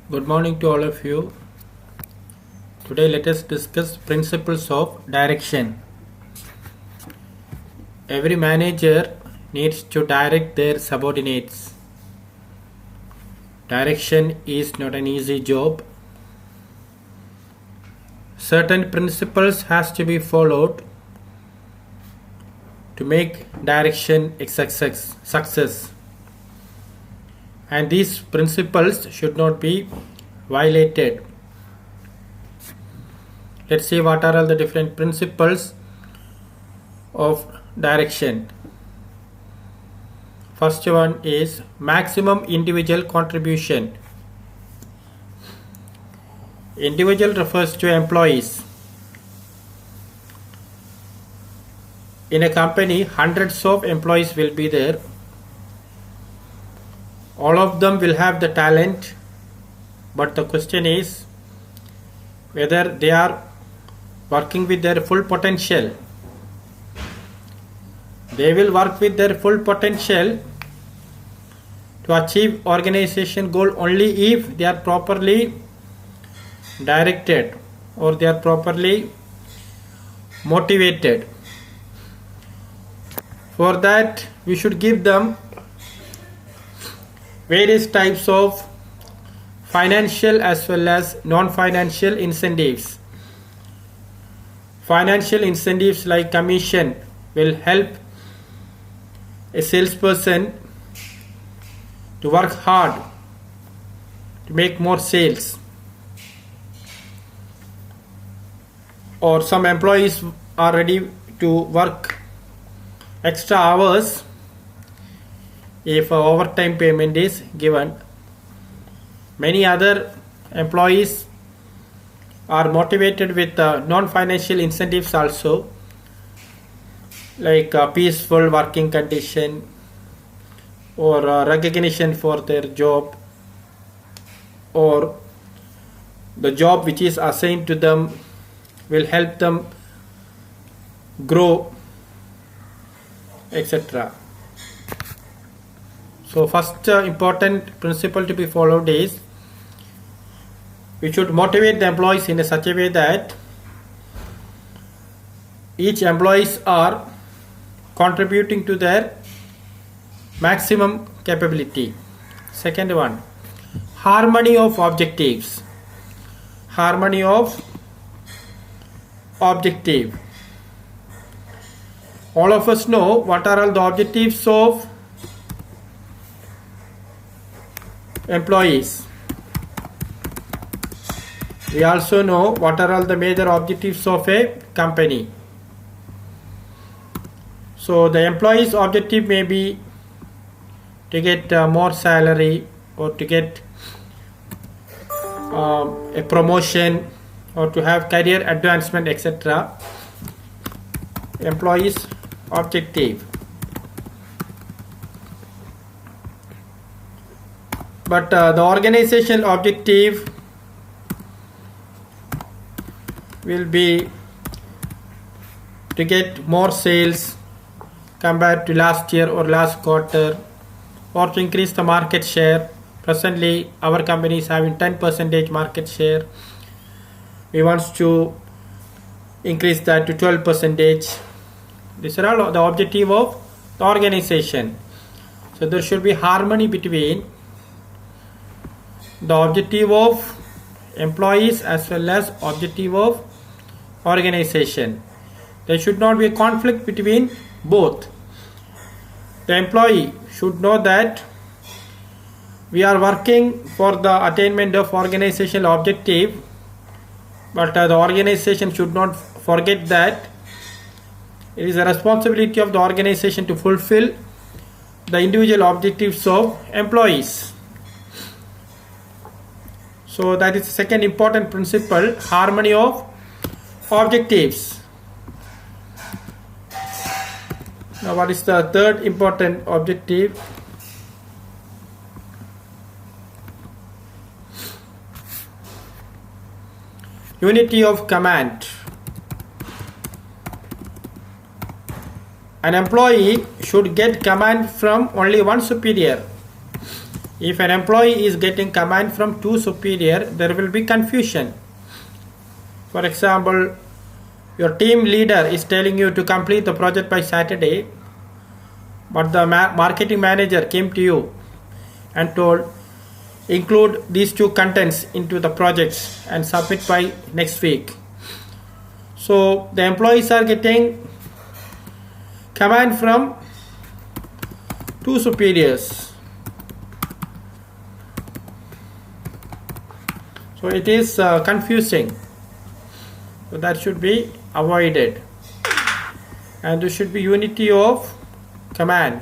Good morning to all of you. Today let us discuss principles of direction. Every manager needs to direct their subordinates. Direction is not an easy job. Certain principles has to be followed to make direction a success. And these principles should not be violated. Let's see what are all the different principles of direction. First one is maximum individual contribution. Individual refers to employees. In a company, hundreds of employees will be there. All of them will have the talent, but the question is whether they are working with their full potential. They will work with their full potential to achieve organization goal only if they are properly directed or they are properly motivated. For that, we should give them various types of financial as well as non-financial incentives. Financial incentives like commission will help a salesperson to work hard to make more sales. Or some employees are ready to work extra hours if overtime payment is given. Many other employees are motivated with non-financial incentives also, like peaceful working condition or recognition for their job, or the job which is assigned to them will help them grow, etc. So first important principle to be followed is we should motivate the employees in such a way that each employees are contributing to their maximum capability. Second one, harmony of objectives. Harmony of objective. All of us know what are all the objectives of employees. We also know what are all the major objectives of a company. So the employee's objective may be to get more salary or to get a promotion or to have career advancement, etc. Employee's objective. But the organization objective will be to get more sales compared to last year or last quarter, or to increase the market share. Presently our company is having 10% market share. We want to increase that to 12%. These are all the objective of the organization. So there should be harmony between the objective of employees as well as objective of organization. There should not be a conflict between both. The employee should know that we are working for the attainment of organizational objective, but the organization should not forget that it is a responsibility of the organization to fulfill the individual objectives of employees. So that is the second important principle, harmony of objectives. Now what is the third important objective? Unity of command. An employee should get command from only one superior. If an employee is getting command from two superior, there will be confusion. For example, your team leader is telling you to complete the project by Saturday, but the marketing manager came to you and told include these two contents into the projects and submit by next week. So the employees are getting command from two superiors. So it is confusing. So that should be avoided. And there should be unity of command.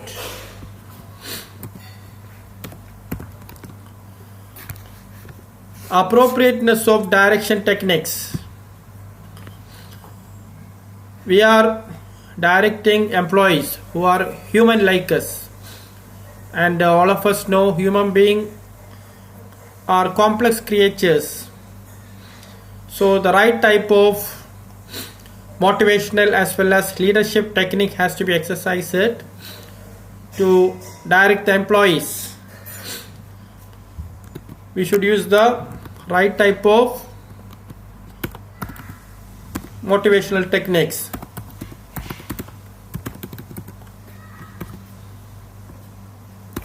Appropriateness of direction techniques. We are directing employees who are human like us, and all of us know human beings are complex creatures. So the right type of motivational as well as leadership technique has to be exercised to direct the employees. We should use the right type of motivational techniques.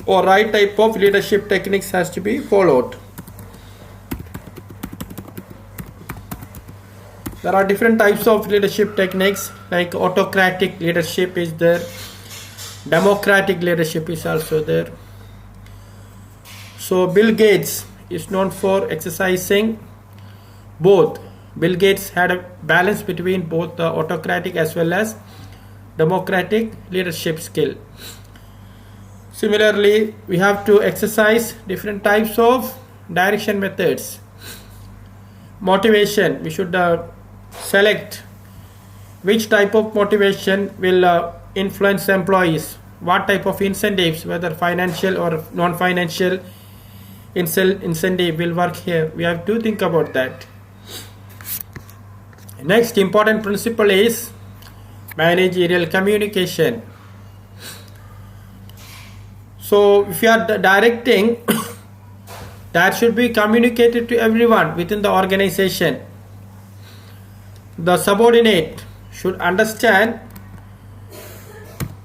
Or right type of leadership techniques has to be followed. There are different types of leadership techniques, like autocratic leadership is there, democratic leadership is also there. So Bill Gates is known for exercising both. Bill Gates had a balance between both the autocratic as well as democratic leadership skill. Similarly, we have to exercise different types of direction methods. Motivation, we should select which type of motivation will influence employees, what type of incentives, whether financial or non-financial incentive will work here. We have to think about that. Next important principle is managerial communication. So if you are directing, that should be communicated to everyone within the organization. The subordinate should understand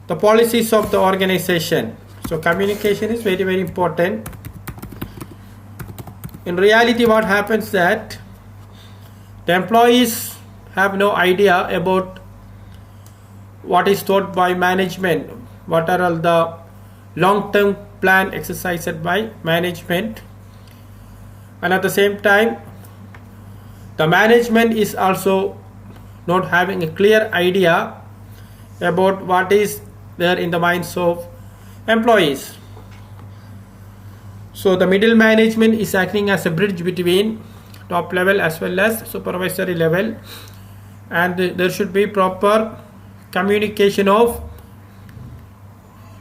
the policies of the organization. So communication is very, very important. In reality, what happens that the employees have no idea about what is taught by management, what are all the long-term plan exercised by management, and at the same time the management is also not having a clear idea about what is there in the minds of employees. So the middle management is acting as a bridge between top level as well as supervisory level, and there should be proper communication of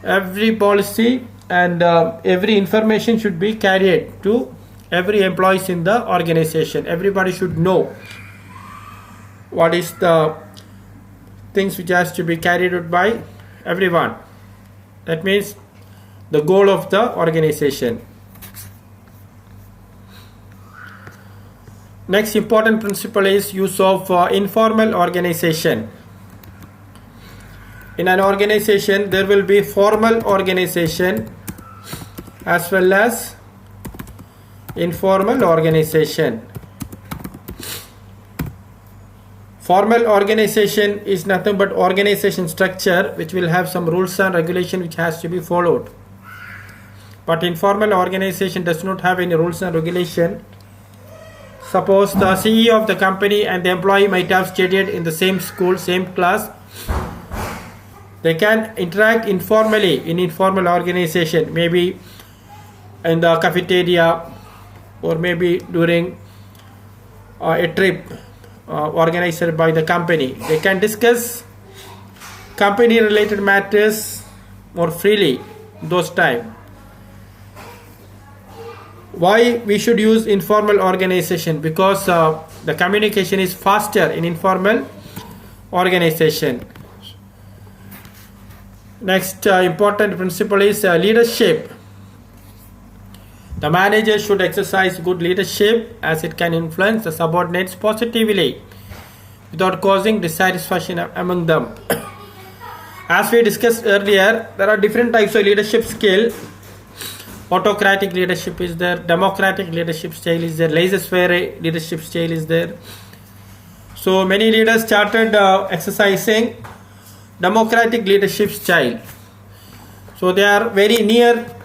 every policy, and every information should be carried to every employees in the organization. Everybody should know what is the things which has to be carried out by everyone. That means the goal of the organization. Next important principle is use of informal organization. In an organization, there will be formal organization as well as informal organization. Formal organization is nothing but organization structure which will have some rules and regulation which has to be followed. But informal organization does not have any rules and regulation. Suppose the CEO of the company and the employee might have studied in the same school, same class. They can interact informally in informal organization, maybe in the cafeteria or maybe during a trip organized by the company. They can discuss company related matters more freely those time. Why we should use informal organization? Because the communication is faster in informal organization. Next important principle is leadership. The manager should exercise good leadership as it can influence the subordinates positively without causing dissatisfaction among them. As we discussed earlier, there are different types of leadership skill. Autocratic leadership is there, democratic leadership style is there, laissez-faire leadership style is there. So many leaders started exercising democratic leadership style. So they are very near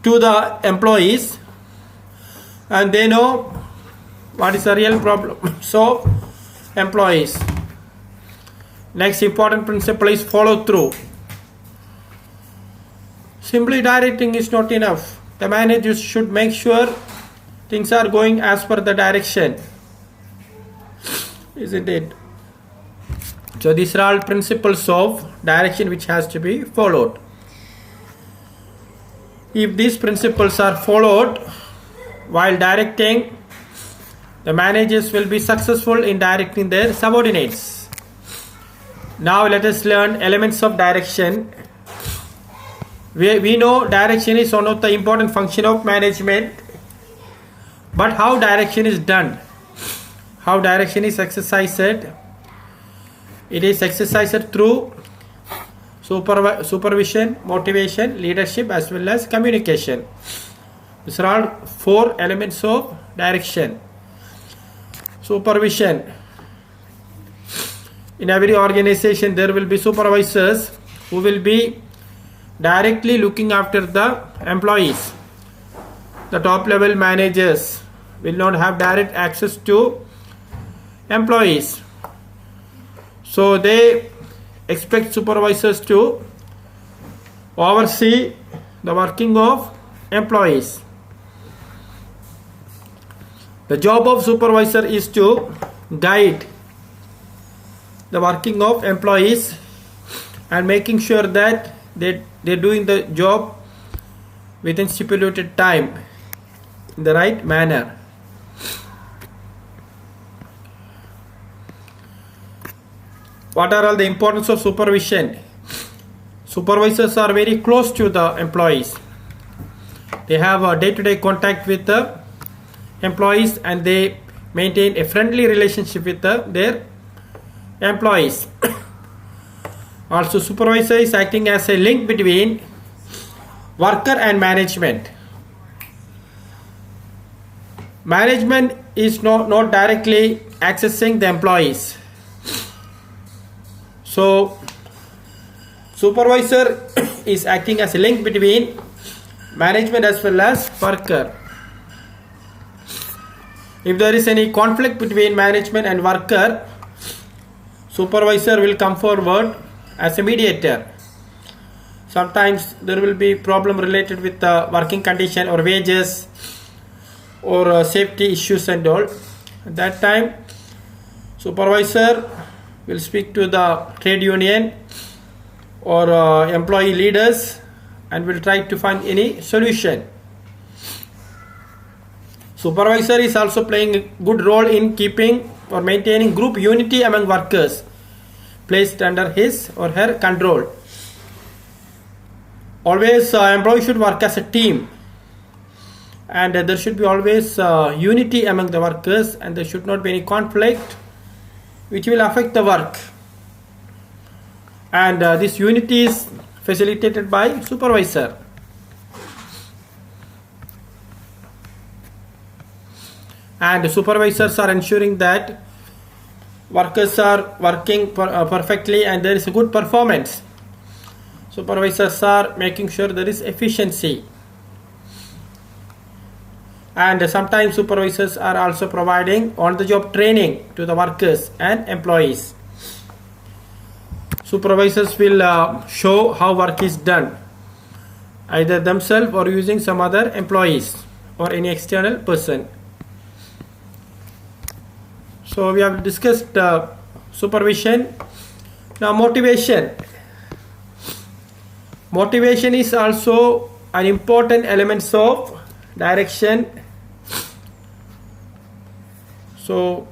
to the employees and they know what is the real problem. So employees. Next important principle is follow through. Simply directing is not enough. The managers should make sure things are going as per the direction. Isn't it? So these are all principles of direction which has to be followed. If these principles are followed while directing, the managers will be successful in directing their subordinates. Now let us learn elements of direction. We know direction is one of the important function of management, but how direction is done, how direction is exercised, it is exercised through supervision, motivation, leadership as well as communication. These are all four elements of direction. Supervision. In every organization there will be supervisors who will be directly looking after the employees. The top level managers will not have direct access to employees. So they expect supervisors to oversee the working of employees. The job of supervisor is to guide the working of employees and making sure that they're doing the job within stipulated time in the right manner. What are all the importance of supervision? Supervisors are very close to the employees. They have a day-to-day contact with the employees and they maintain a friendly relationship with their employees. Also, supervisor is acting as a link between worker and management. Management is not directly accessing the employees. So supervisor is acting as a link between management as well as worker. If there is any conflict between management and worker, supervisor will come forward as a mediator. Sometimes there will be problem related with the working condition or wages or safety issues and all. At that time, supervisor will speak to the trade union or employee leaders and will try to find any solution. Supervisor is also playing a good role in keeping or maintaining group unity among workers placed under his or her control. Always employee should work as a team and there should be always unity among the workers and there should not be any conflict which will affect the work. And this unity is facilitated by supervisor. And supervisors are ensuring that workers are working perfectly and there is a good performance. Supervisors are making sure there is efficiency. And sometimes supervisors are also providing on-the-job training to the workers and employees. Supervisors will show how work is done, either themselves or using some other employees or any external person. So we have discussed supervision. Now motivation. Motivation is also an important element of direction. So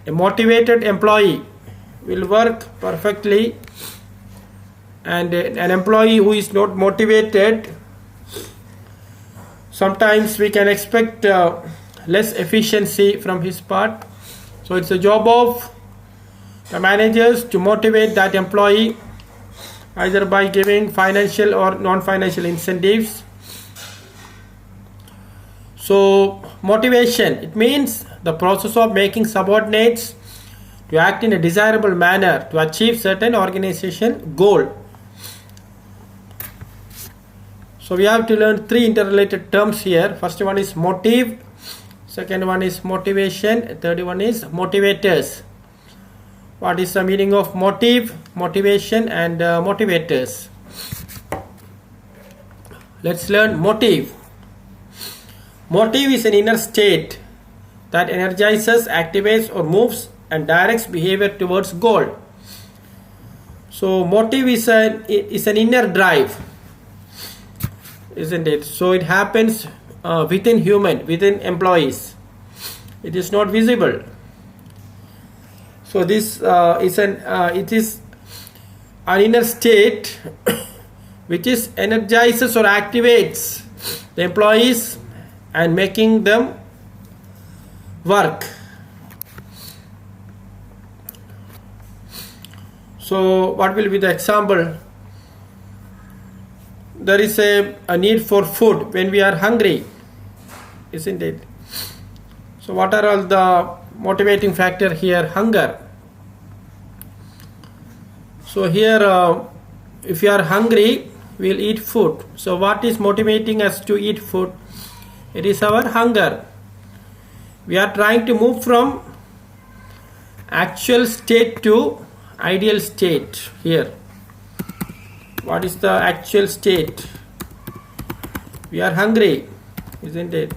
a motivated employee will work perfectly and an employee who is not motivated sometimes we can expect less efficiency from his part. So it's the job of the managers to motivate that employee either by giving financial or non-financial incentives. So motivation, it means the process of making subordinates to act in a desirable manner to achieve certain organization goal. So we have to learn three interrelated terms here. First one is motive, second one is motivation, third one is motivators. What is the meaning of motive, motivation and motivators? Let's learn motive. Motive is an inner state that energizes, activates or moves and directs behavior towards goal. So motive is an inner drive, isn't it? So it happens within employees. It is not visible. So this it is an inner state which is energizes or activates the employees and making them work. So what will be the example? There is a need for food when we are hungry, isn't it? So what are all the motivating factor here? Hunger. So here if you are hungry, we will eat food. So what is motivating us to eat food? It is our hunger. We are trying to move from actual state to ideal state here. What is the actual state? We are hungry, isn't it?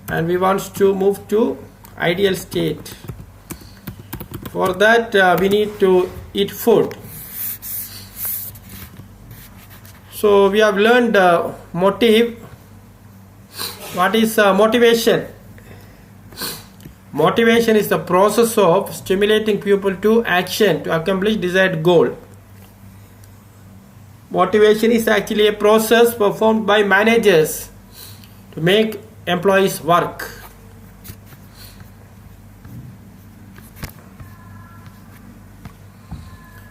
And we want to move to ideal state. For that we need to eat food. So we have learned motive. What is motivation? Motivation is the process of stimulating people to action to accomplish desired goal. Motivation is actually a process performed by managers to make employees work.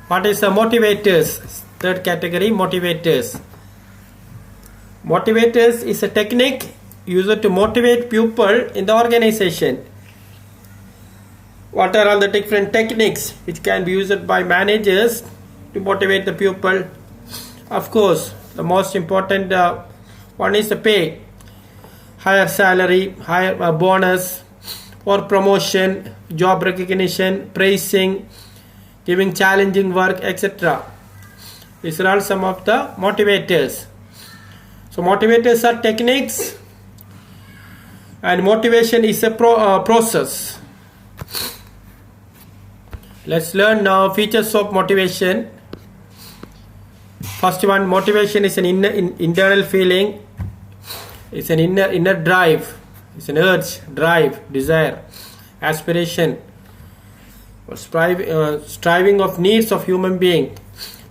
What is the motivators? Third category, motivators. Motivators is a technique used to motivate people in the organization. What are all the different techniques which can be used by managers to motivate the people? Of course, the most important one is the pay. Higher salary, higher bonus or promotion, job recognition, praising, giving challenging work, etc. These are all some of the motivators. So motivators are techniques and motivation is a process. Let's learn now features of motivation. First one, motivation is an internal feeling. It's an inner drive. It's an urge, drive, desire, aspiration, or striving of needs of human being,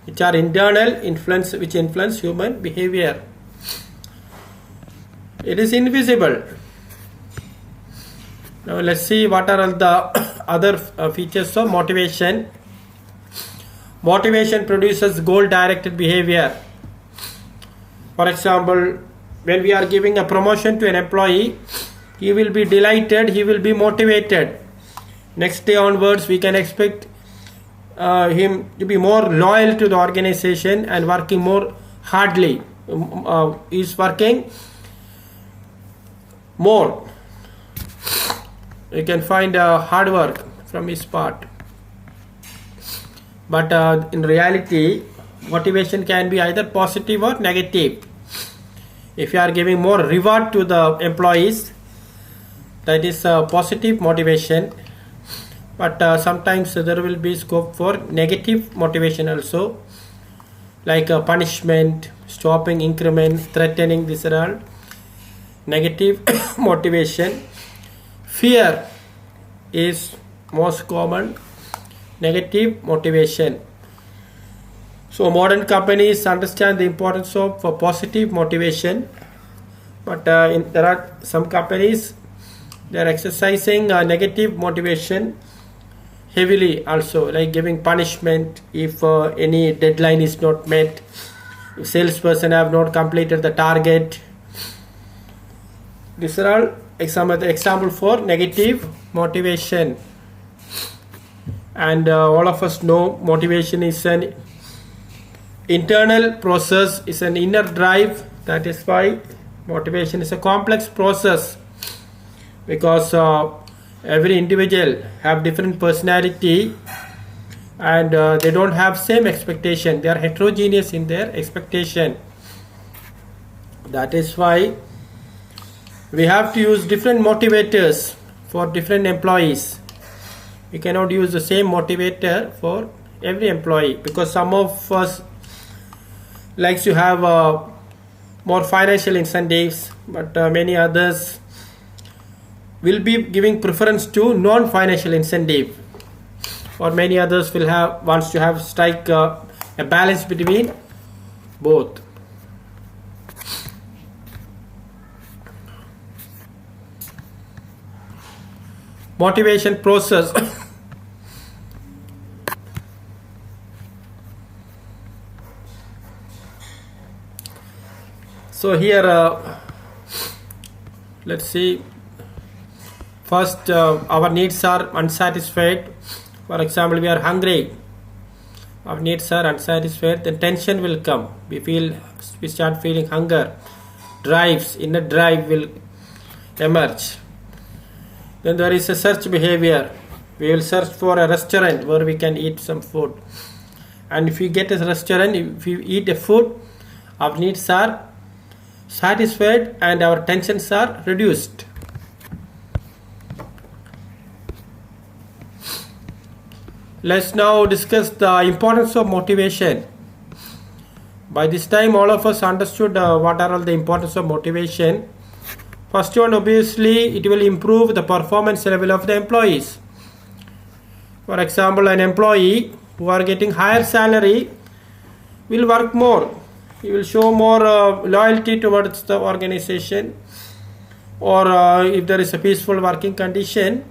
which are internal which influence human behavior. It is invisible. Now let's see what are all the other features of motivation. Motivation produces goal-directed behavior. For example, when we are giving a promotion to an employee, he will be delighted, he will be motivated. Next day onwards, we can expect him to be more loyal to the organization and working more hardly. He is working more. You can find hard work from his part. But in reality, motivation can be either positive or negative. If you are giving more reward to the employees, that is positive motivation. But sometimes there will be scope for negative motivation also, like punishment, stopping increment, threatening. These are all negative motivation. Fear is most common negative motivation. So modern companies understand the importance of positive motivation but there are some companies, they are exercising negative motivation heavily also, like giving punishment if any deadline is not met, if salesperson have not completed the target. These are all some of the example for negative motivation. And all of us know motivation is an internal process, is an inner drive. That is why motivation is a complex process, because every individual have different personality, and they don't have same expectation. They are heterogeneous in their expectation. That is why we have to use different motivators for different employees. We cannot use the same motivator for every employee, because some of us likes to have more financial incentives, but many others will be giving preference to non-financial incentive, or many others will have wants to have strike a balance between both. Motivation process. So here let's see. First, our needs are unsatisfied. For example, we are hungry, our needs are unsatisfied, then tension will come. We start feeling hunger, drives, inner drive will emerge. Then there is a search behavior. We will search for a restaurant where we can eat some food. And if we get a restaurant, if we eat a food, our needs are satisfied and our tensions are reduced. Let's now discuss the importance of motivation. By this time, all of us understood what are all the importance of motivation. First one, obviously, it will improve the performance level of the employees. For example, an employee who are getting higher salary will work more. He will show more loyalty towards the organization, or if there is a peaceful working condition,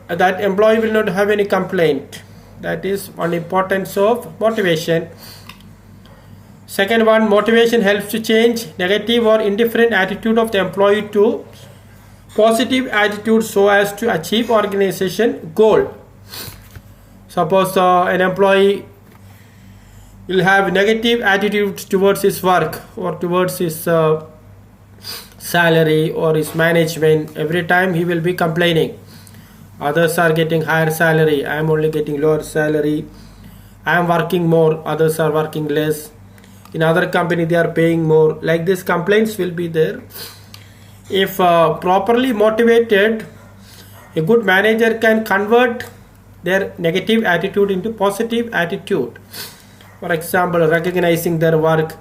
that employee will not have any complaint. That is one importance of motivation. Second one, motivation helps to change negative or indifferent attitude of the employee to positive attitude so as to achieve organization goal. Suppose an employee will have negative attitude towards his work or towards his salary or his management. Every time he will be complaining. Others are getting higher salary, I am only getting lower salary. I am working more, others are working less. In other company they are paying more. Like this, complaints will be there. If properly motivated, a good manager can convert their negative attitude into positive attitude. For example, recognizing their work,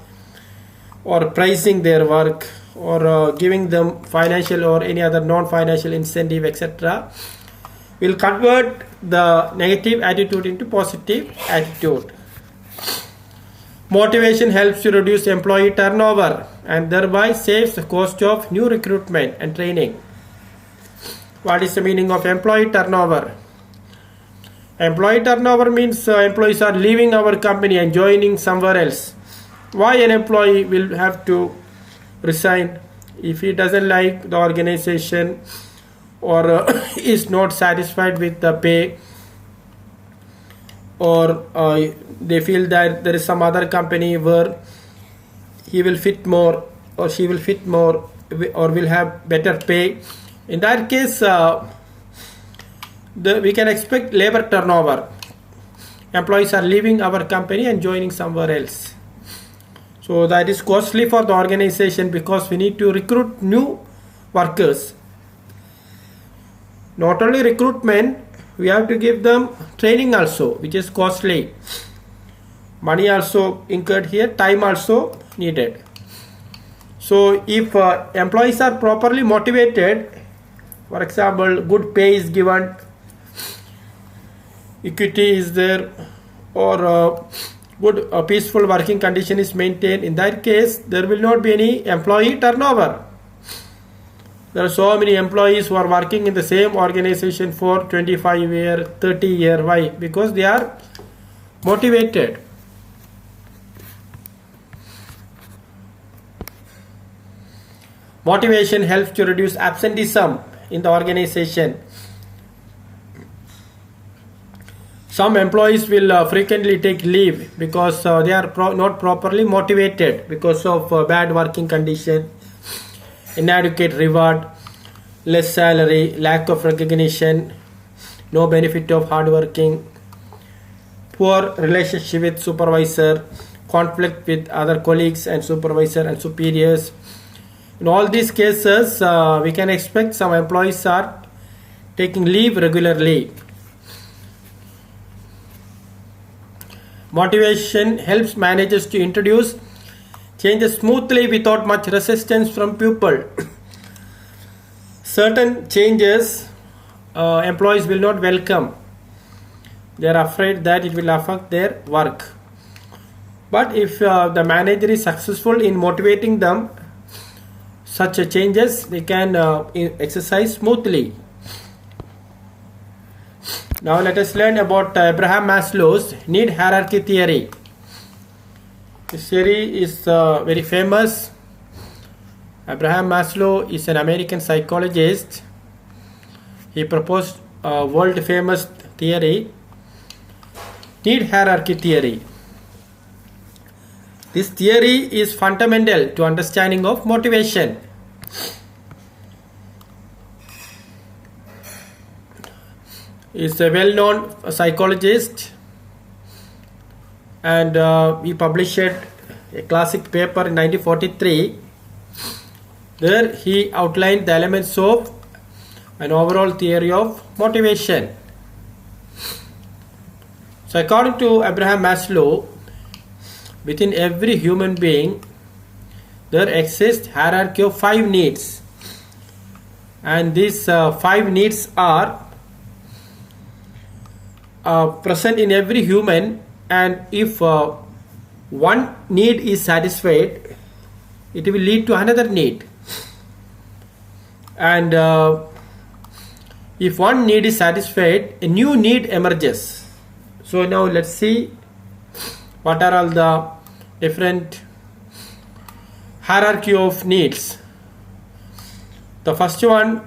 or praising their work, or giving them financial or any other non-financial incentive, etc., will convert the negative attitude into positive attitude. Motivation helps to reduce employee turnover and thereby saves the cost of new recruitment and training. What is the meaning of employee turnover? Employee turnover means employees are leaving our company and joining somewhere else. Why an employee will have to resign? If he doesn't like the organization, or is not satisfied with the pay, or they feel that there is some other company where he will fit more or she will fit more or will have better pay. In that case, we can expect labor turnover. Employees are leaving our company and joining somewhere else. So that is costly for the organization, because we need to recruit new workers. Not only recruitment, we have to give them training also, which is costly. Money also incurred here, time also needed. So if employees are properly motivated, for example, good pay is given, equity is there, or good peaceful working condition is maintained, in that case there will not be any employee turnover. There are so many employees who are working in the same organization for 25 years, 30 years. Why? Because they are motivated. Motivation helps to reduce absenteeism in the organization. Some employees will frequently take leave because they are not properly motivated because of bad working condition, inadequate reward, less salary, lack of recognition, no benefit of hard working, poor relationship with supervisor, conflict with other colleagues and supervisor and superiors. In all these cases, we can expect some employees are taking leave regularly. Motivation helps managers to introduce changes smoothly without much resistance from people. Certain changes employees will not welcome. They are afraid that it will affect their work. But if the manager is successful in motivating them, such changes they can exercise smoothly. Now let us learn about Abraham Maslow's need hierarchy theory. This theory is very famous. Abraham Maslow is an American psychologist. He proposed a world famous theory, need hierarchy theory. This theory is fundamental to understanding of motivation. He is a well-known psychologist, and he published a classic paper in 1943. There he outlined the elements of an overall theory of motivation. So according to Abraham Maslow, within every human being there exists hierarchy of 5 needs, and these 5 needs are present in every human, and if one need is satisfied, it will lead to another need, and if one need is satisfied, a new need emerges. So now let's see what are all the different hierarchy of needs. The first one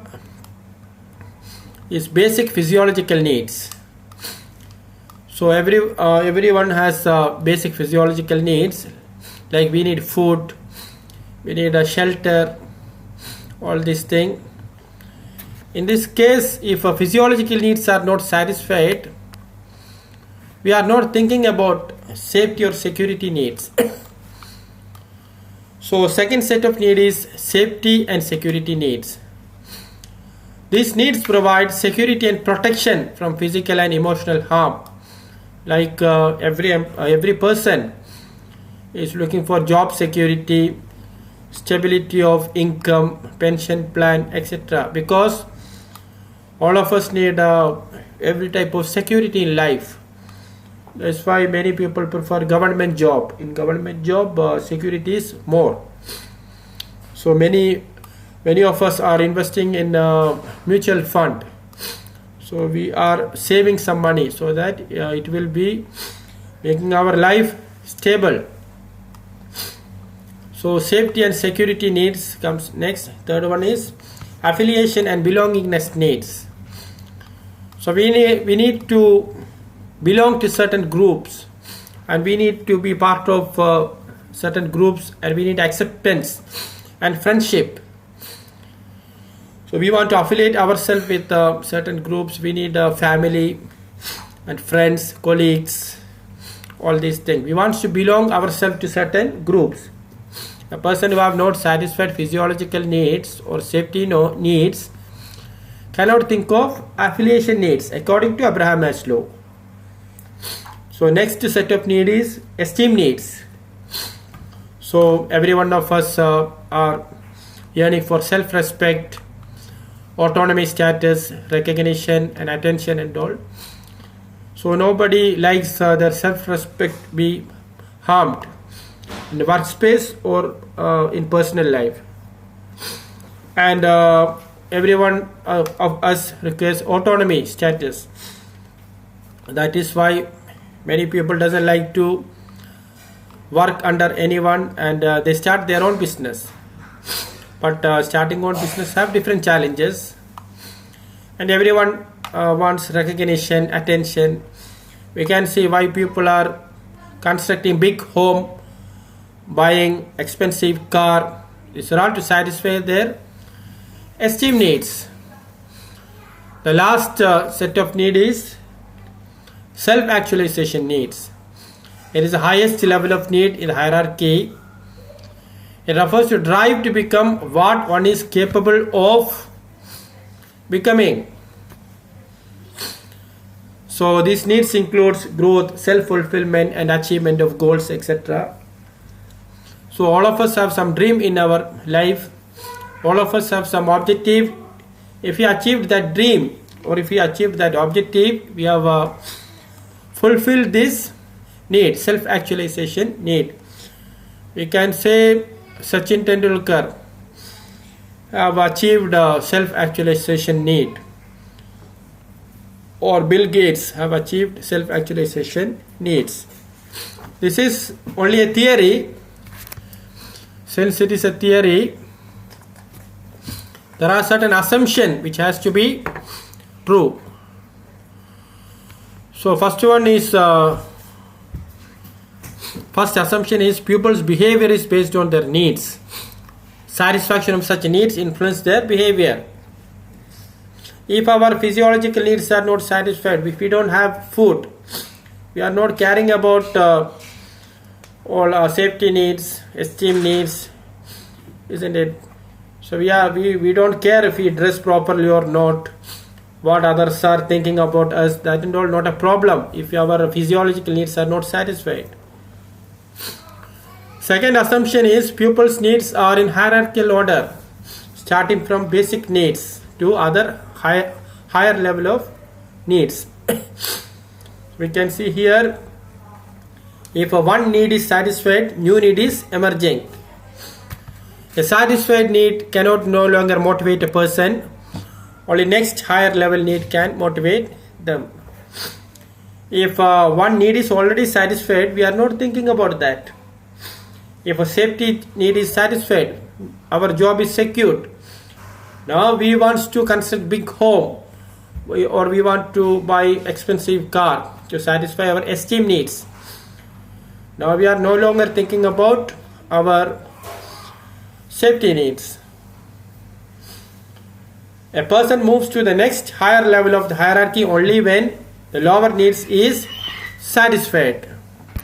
is basic physiological needs. So everyone has basic physiological needs, like we need food, we need a shelter, all these things. In this case, if physiological needs are not satisfied, we are not thinking about safety or security needs. So second set of need is safety and security needs. These needs provide security and protection from physical and emotional harm. Like every person is looking for job security, stability of income, pension plan, etc. Because all of us need every type of security in life. That's why many people prefer government job. In government job, security is more. So many of us are investing in mutual fund. So we are saving some money so that it will be making our life stable. So safety and security needs comes next. Third one is affiliation and belongingness needs. So we need to belong to certain groups, and we need to be part of certain groups, and we need acceptance and friendship. So we want to affiliate ourselves with certain groups. We need family and friends, colleagues, all these things. We want to belong ourselves to certain groups. A person who have not satisfied physiological needs or safety needs cannot think of affiliation needs, according to Abraham Maslow. So next set of need is esteem needs. So every one of us are yearning for self-respect, autonomy, status, recognition and attention and all. So nobody likes their self-respect be harmed in the workspace or in personal life. And everyone of us requires autonomy status. That is why many people doesn't like to work under anyone, and they start their own business. But starting own business have different challenges, and everyone wants recognition, attention. We can see why people are constructing big home, buying expensive car. These are all to satisfy their esteem needs. The last set of need is self-actualization needs. It is the highest level of need in the hierarchy. It refers to drive to become what one is capable of becoming. So these needs includes growth, self-fulfillment and achievement of goals, etc. So all of us have some dream in our life. All of us have some objective. If we achieved that dream, or if we achieved that objective, we have fulfilled this need, self-actualization need. We can say Sachin Tendulkar have achieved self-actualization need, or Bill Gates have achieved self-actualization needs. This is only a theory. Since it is a theory, there are certain assumptions which has to be true. So first assumption is pupils' behavior is based on their needs. Satisfaction of such needs influence their behavior. If our physiological needs are not satisfied, if we don't have food, we are not caring about all our safety needs, esteem needs, isn't it? So we don't care if we dress properly or not, what others are thinking about us. That is all not a problem if our physiological needs are not satisfied. Second assumption is pupils' needs are in hierarchical order, starting from basic needs to other higher level of needs. We can see here, if one need is satisfied, new need is emerging. A satisfied need cannot no longer motivate a person. Only next higher level need can motivate them. If one need is already satisfied, we are not thinking about that. If a safety need is satisfied, our job is secured. Now we want to construct big home, or we want to buy expensive car to satisfy our esteem needs. Now we are no longer thinking about our safety needs. A person moves to the next higher level of the hierarchy only when the lower needs is satisfied.